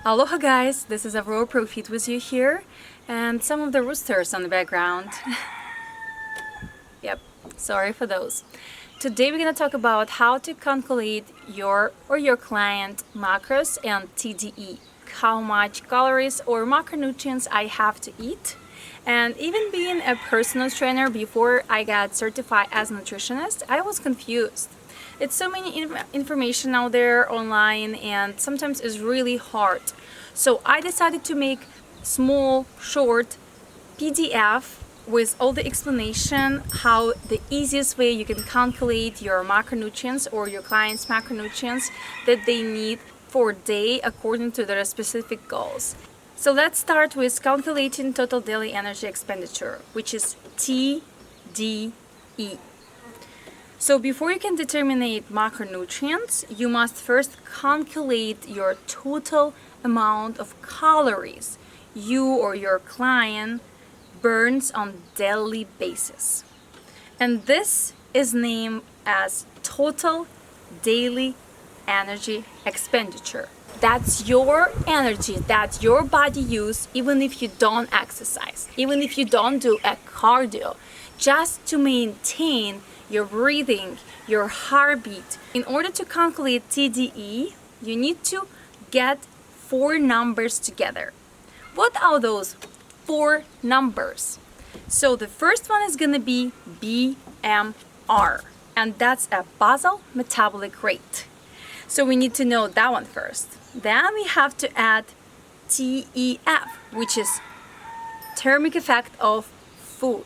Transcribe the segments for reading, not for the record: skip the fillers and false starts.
Aloha guys, this is Aurora Profit with you here, and some of the roosters on the background. Yep, sorry for those. Today we're going to talk about how to calculate your client macros and TDE, how much calories or macronutrients I have to eat. And even being a personal trainer before I got certified as a nutritionist, I was confused. It's so many information out there online, and sometimes it's really hard. So I decided to make small, short PDF with all the explanation how the easiest way you can calculate your macronutrients or your client's macronutrients that they need for a day according to their specific goals. So let's start with calculating total daily energy expenditure, which is TDE. So before you can determine macronutrients, you must first calculate your total amount of calories you or your client burns on daily basis. And this is named as total daily energy expenditure. That's your energy that your body uses even if you don't exercise, even if you don't do a cardio, just to maintain your breathing, your heartbeat. In order to calculate TDE, you need to get 4 numbers together. What are those 4 numbers? So the first one is going to be BMR, and that's a basal metabolic rate. So we need to know that one first. Then we have to add TEF, which is thermic effect of food.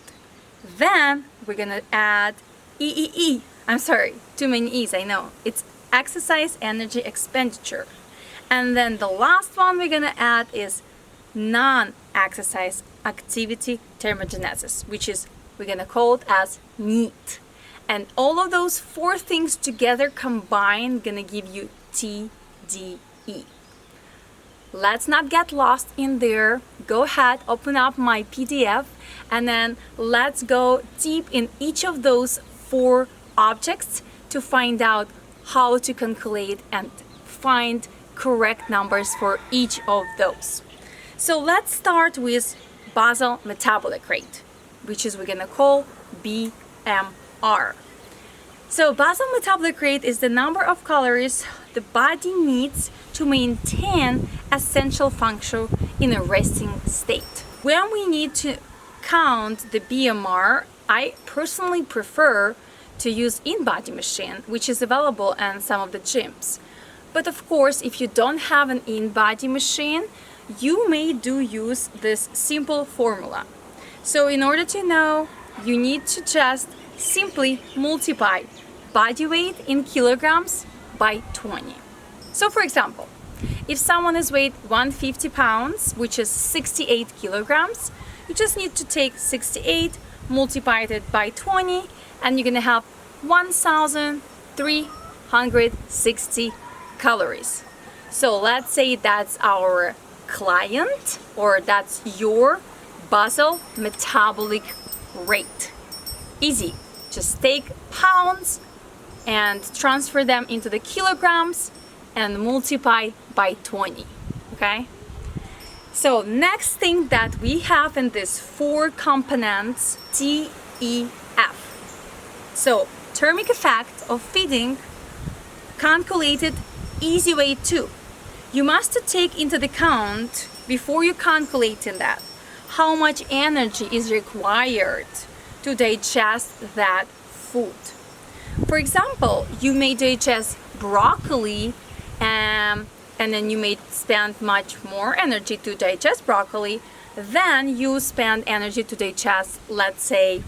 Then we're going to add EEE. I'm sorry, too many E's, I know. It's exercise energy expenditure. And then the last one we're going to add is non-exercise activity thermogenesis, which is we're going to call it as NEAT. And all of those 4 things together combined going to give you TDE. Let's not get lost in there. Go ahead, open up my PDF, and then let's go deep in each of those 4 objects to find out how to calculate and find correct numbers for each of those. So let's start with basal metabolic rate, which is we're gonna call BMR. So basal metabolic rate is the number of calories the body needs to maintain essential function in a resting state. When we need to count the BMR, I personally prefer to use in-body machine, which is available in some of the gyms. But of course, if you don't have an in-body machine, you may use this simple formula. So in order to know, you need to just simply multiply body weight in kilograms by 20. So for example, if someone is weight 150 pounds, which is 68 kilograms, you just need to take 68, multiply it by 20, and you're gonna have 1,360 calories. So let's say that's our client, or that's your basal metabolic rate. Easy. Just take pounds and transfer them into the kilograms and multiply by 20. Okay? So next thing that we have in this 4 components, TEF. So thermic effect of feeding, calculated easy way too. You must take into account before you calculating that how much energy is required to digest that food. For example, you may digest broccoli and then you may spend much more energy to digest broccoli than you spend energy to digest, let's say,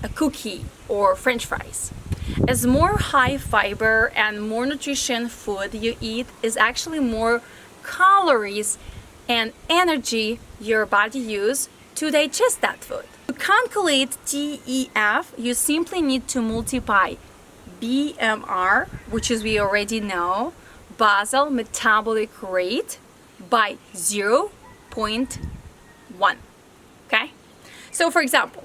a cookie or French fries. As more high fiber and more nutrition food you eat, is actually more calories and energy your body uses to digest that food. To calculate TEF, you simply need to multiply BMR, which is we already know, basal metabolic rate, by 0.1. Okay? So for example,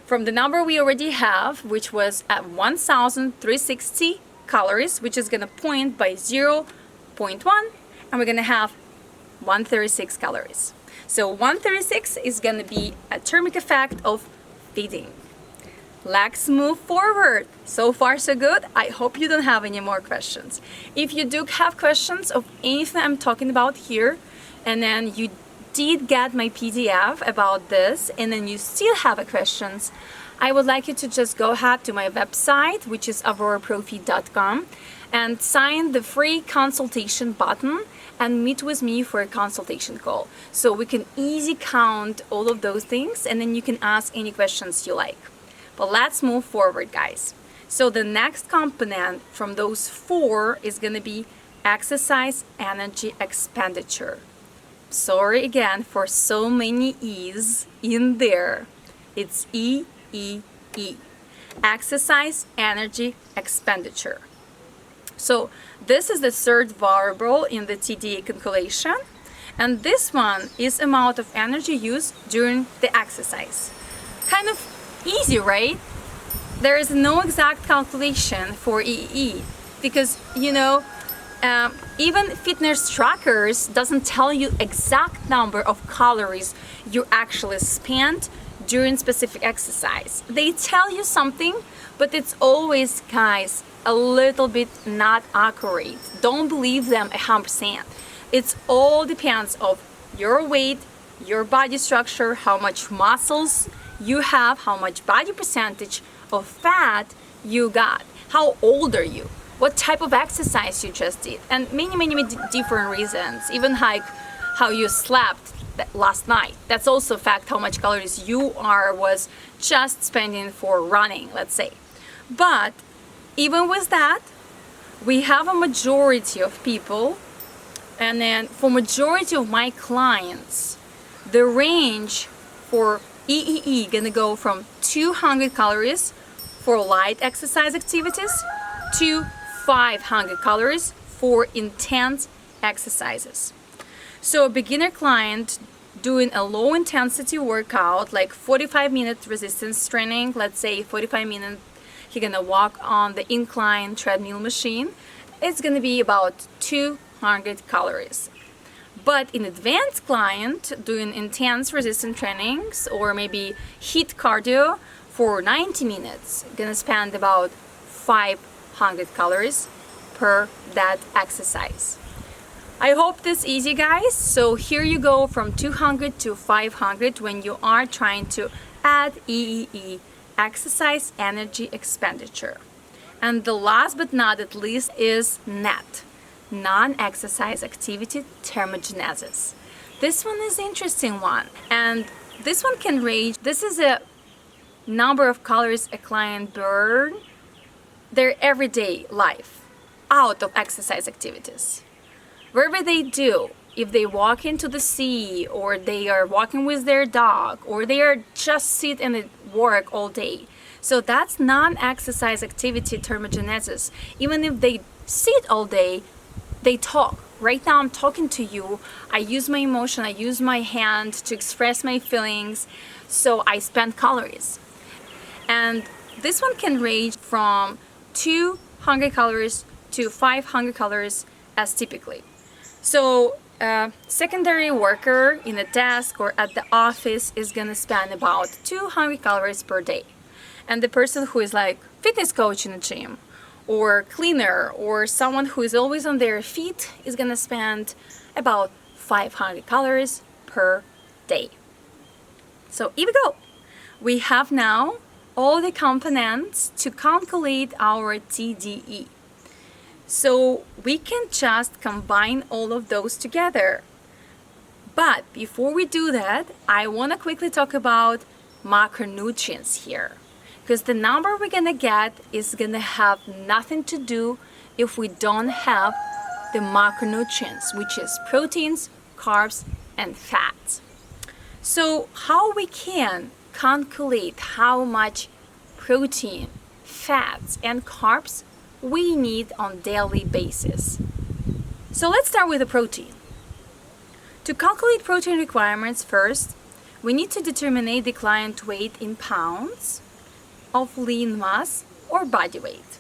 from the number we already have, which was at 1,360 calories, which is going to point by 0.1, and we're going to have 136 calories. So 136 is going to be a thermic effect of feeding. Let's move forward. So far so good. I hope you don't have any more questions. If you do have questions of anything I'm talking about here, and then you did get my PDF about this, and then you still have questions, I would like you to just go ahead to my website, which is auroraprofi.com, and sign the free consultation button and meet with me for a consultation call. So we can easy count all of those things, and then you can ask any questions you like. But let's move forward, guys. So the next component from those 4 is going to be exercise energy expenditure. Sorry again for so many E's in there. It's E. Exercise energy expenditure. So this is the third variable in the TDEE calculation, and this one is amount of energy used during the exercise. Kind of easy, right? There is no exact calculation for EE because, even fitness trackers doesn't tell you exact number of calories you actually spent during specific exercise. They tell you something, but it's always, guys, a little bit not accurate. Don't believe them 100%. It all depends of your weight, your body structure, how much muscles you have, how much body percentage of fat you got, how old are you, what type of exercise you just did, and many different reasons, even like how you slept last night. That's also a fact, how much calories you was just spending for running, let's say. But even with that, we have a majority of people, and then for majority of my clients, the range for EEE gonna go from 200 calories for light exercise activities to 500 calories for intense exercises. So a beginner client doing a low intensity workout, like 45-minute resistance training, let's say 45 minutes, he's gonna walk on the incline treadmill machine, it's gonna be about 200 calories. But an advanced client doing intense resistance trainings or maybe HIIT cardio for 90 minutes, gonna spend about 500 calories per that exercise. I hope this easy, guys. So here you go from 200 to 500 when you are trying to add EEE, exercise energy expenditure. And the last but not at least is NET, non-exercise activity thermogenesis. This one is interesting one, and this one can range. This is a number of calories a client burn their everyday life out of exercise activities. Wherever they do, if they walk into the sea, or they are walking with their dog, or they are just sit and work all day. So that's non-exercise activity thermogenesis. Even if they sit all day, they talk. Right now I'm talking to you, I use my emotion, I use my hand to express my feelings, so I spend calories. And this one can range from 200 calories to 500 calories as typically. So a secondary worker in a desk or at the office is gonna spend about 200 calories per day. And the person who is like fitness coach in a gym or cleaner or someone who is always on their feet is gonna spend about 500 calories per day. So here we go. We have now all the components to calculate our TDE. So we can just combine all of those together. But before we do that, I want to quickly talk about macronutrients here. Because the number we're going to get is going to have nothing to do if we don't have the macronutrients, which is proteins, carbs, and fats. So how we can calculate how much protein, fats, and carbs we need on daily basis. So let's start with the protein. To calculate protein requirements first, we need to determine the client weight in pounds of lean mass or body weight.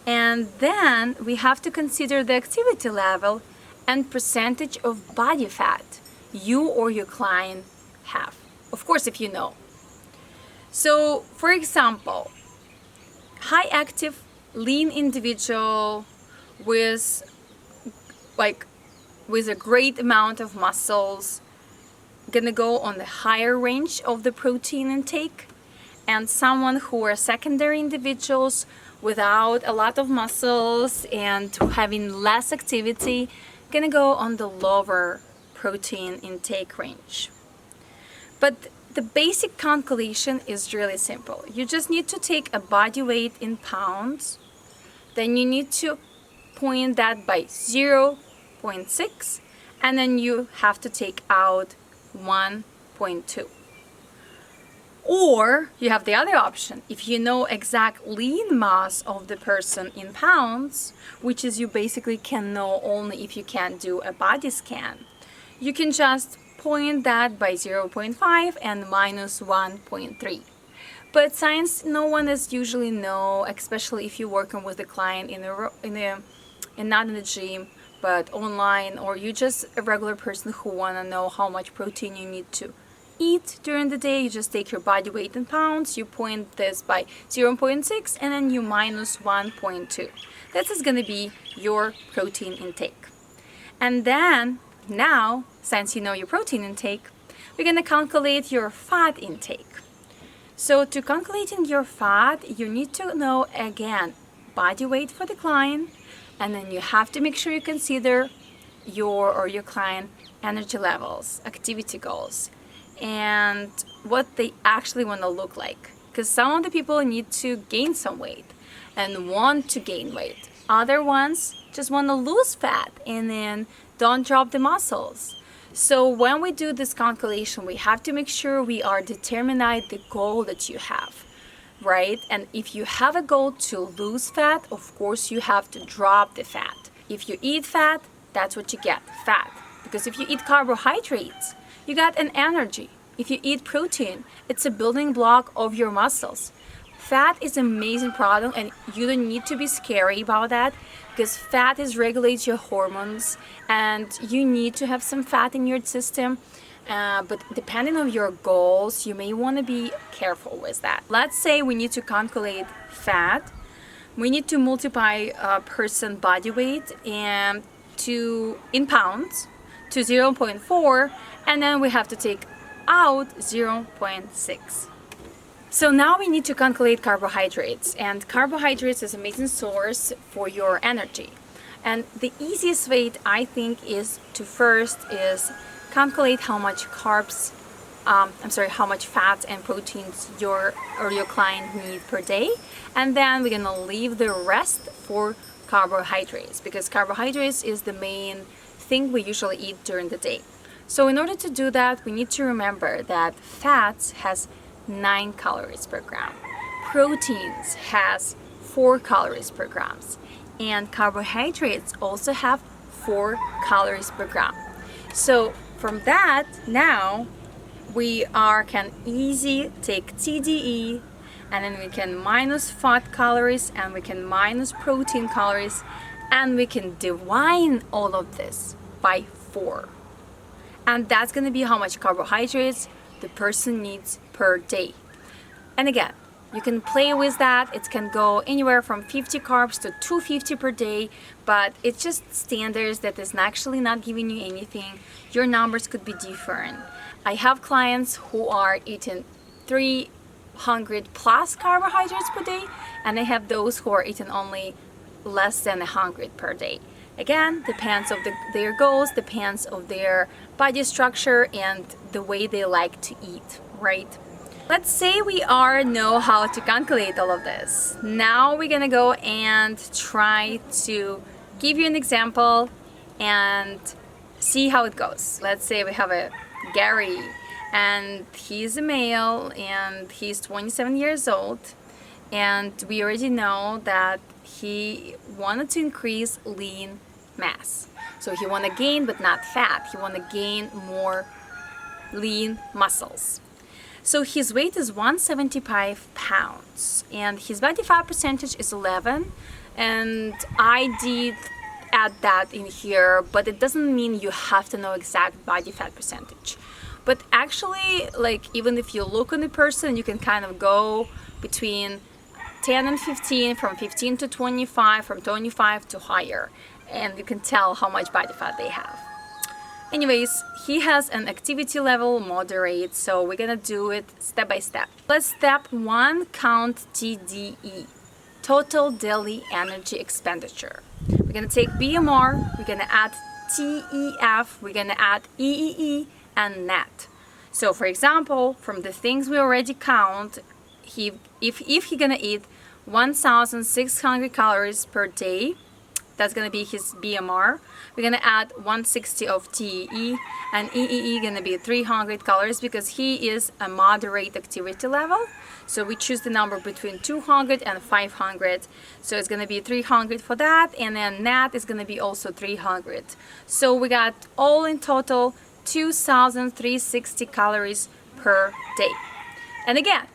And then we have to consider the activity level and percentage of body fat you or your client have. Of course, if you know. So, for example, high active, lean individual with a great amount of muscles gonna go on the higher range of the protein intake, and someone who are secondary individuals without a lot of muscles and having less activity gonna go on the lower protein intake range. But the basic calculation is really simple. You just need to take a body weight in pounds, then you need to point that by 0.6, and then you have to take out 1.2. Or you have the other option. If you know exact lean mass of the person in pounds, which is you basically can know only if you can do a body scan, you can just point that by 0.5 and minus 1.3. But science, no one is usually know, especially if you're working with a client not in the gym, but online, or you're just a regular person who want to know how much protein you need to eat during the day. You just take your body weight in pounds, you point this by 0.6, and then you minus 1.2. This is going to be your protein intake. And then, now, since you know your protein intake, we're going to calculate your fat intake. So to calculating your fat, you need to know, again, body weight for the client, and then you have to make sure you consider your client energy levels, activity goals, and what they actually want to look like. Because some of the people need to gain some weight and want to gain weight. Other ones just want to lose fat and then don't drop the muscles. So when we do this calculation, we have to make sure we are determining the goal that you have, right? And if you have a goal to lose fat, of course you have to drop the fat. If you eat fat, that's what you get, fat. Because if you eat carbohydrates, you got an energy. If you eat protein, it's a building block of your muscles. Fat is an amazing product, and you don't need to be scary about that, because fat regulates your hormones, and you need to have some fat in your system. But depending on your goals, you may want to be careful with that. Let's say we need to calculate fat. We need to multiply a person body weight in pounds to 0.4, and then we have to take out 0.6. So now we need to calculate carbohydrates, and carbohydrates is an amazing source for your energy. And the easiest way, I think, is to first calculate how much how much fats and proteins your client need per day, and then we're gonna leave the rest for carbohydrates, because carbohydrates is the main thing we usually eat during the day. So in order to do that, we need to remember that fats has 9 calories per gram, proteins has 4 calories per gram, and carbohydrates also have 4 calories per gram. So from that, now we can easy take TDE, and then we can minus fat calories, and we can minus protein calories, and we can divide all of this by 4. And that's going to be how much carbohydrates the person needs per day. And again, you can play with that. It can go anywhere from 50 carbs to 250 per day, but it's just standards that is actually not giving you anything. Your numbers could be different. I have clients who are eating 300 plus carbohydrates per day, and I have those who are eating only less than 100 per day. Again, depends of their goals, depends of their body structure and the way they like to eat, right? Let's say we know how to calculate all of this. Now we're gonna go and try to give you an example and see how it goes. Let's say we have a Gary, and he's a male and he's 27 years old, and we already know that he wanted to increase lean mass. So he want to gain but not fat. He want to gain more lean muscles. So his weight is 175 pounds and his body fat percentage is 11, and I did add that in here, but it doesn't mean you have to know exact body fat percentage. But actually, like, even if you look on the person, you can kind of go between 10 and 15, from 15 to 25, from 25 to higher, and you can tell how much body fat they have. Anyways, he has an activity level moderate, so we're gonna do it step by step. Let's step 1, count TDE, Total Daily Energy Expenditure. We're gonna take BMR, we're gonna add TEF, we're gonna add EEE, and net. So for example, from the things we already count, if he's gonna eat 1,600 calories per day, that's gonna be his BMR. We're gonna add 160 of TEE, and EEE gonna be 300 calories because he is a moderate activity level. So we choose the number between 200 and 500. So it's gonna be 300 for that, and then net is gonna be also 300. So we got all in total 2,360 calories per day. And again,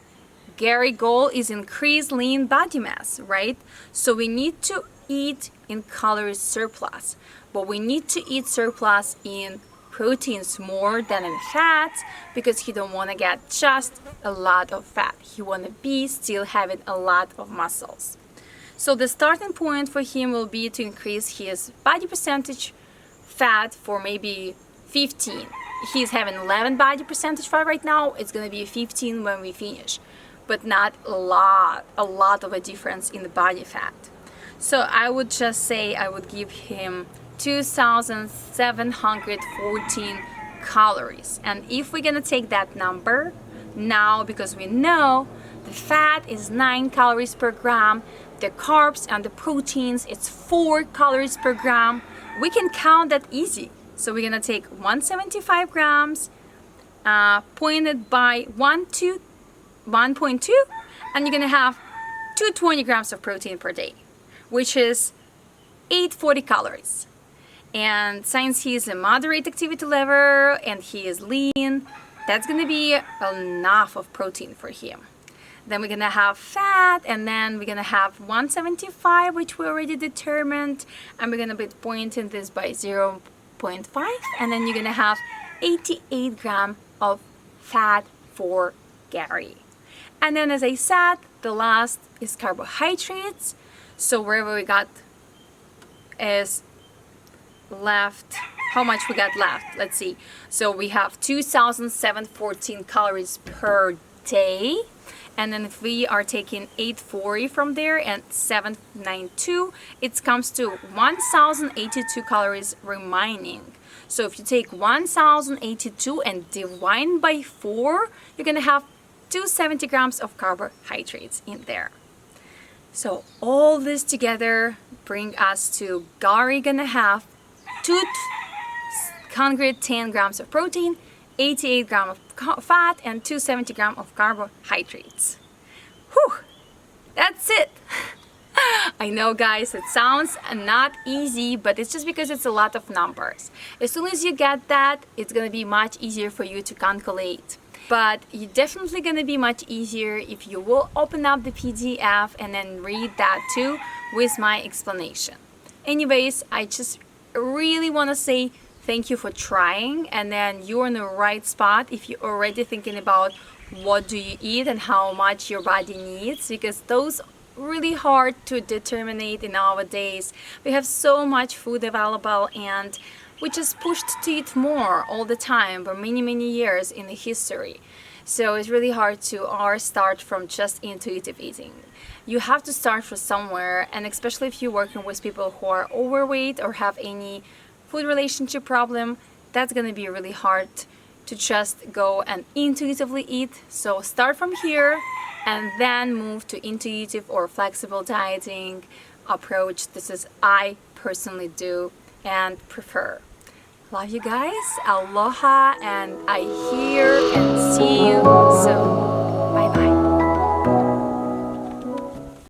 Gary's goal is increase lean body mass, right? So we need to eat in calorie surplus, but we need to eat surplus in proteins more than in fats, because he don't want to get just a lot of fat. He want to be still having a lot of muscles. So the starting point for him will be to increase his body percentage fat for maybe 15. He's having 11 body percentage fat right now. It's going to be 15 when we finish, but not a lot of a difference in the body fat. So I would just say I would give him 2,714 calories. And if we're gonna take that number now, because we know the fat is 9 calories per gram, the carbs and the proteins, it's 4 calories per gram, we can count that easy. So we're gonna take 175 grams, pointed by 1.2, and you're gonna have 220 grams of protein per day, which is 840 calories. And since he is a moderate activity level and he is lean, that's gonna be enough of protein for him. Then we're gonna have fat, and then we're gonna have 175, which we already determined, and we're gonna be pointing this by 0.5, and then you're gonna have 88 grams of fat for Gary. And then, as I said, the last is carbohydrates. So wherever we got is left, how much we got left, let's see. So we have 2,714 calories per day, and then if we are taking 840 from there and 792, it comes to 1,082 calories remaining. So if you take 1,082 and divide by 4, you're gonna have 270 grams of carbohydrates in there. So all this together bring us to Gary gonna have 210 grams of protein, 88 grams of fat, and 270 grams of carbohydrates. Whew, that's it. I know, guys, it sounds not easy, but it's just because it's a lot of numbers. As soon as you get that, it's gonna be much easier for you to calculate. But you're definitely gonna be much easier if you will open up the PDF and then read that too with my explanation. Anyways, I just really want to say thank you for trying, and then you're in the right spot if you're already thinking about what do you eat and how much your body needs, because those really hard to determine in nowadays. We have so much food available, and we just pushed to eat more all the time for many years in the history. So it's really hard to start from just intuitive eating. You have to start from somewhere, and especially if you're working with people who are overweight or have any food relationship problem, that's gonna be really hard to just go and intuitively eat. So start from here and then move to intuitive or flexible dieting approach. This is I personally do and prefer. Love you guys, aloha, and I hear and see you soon.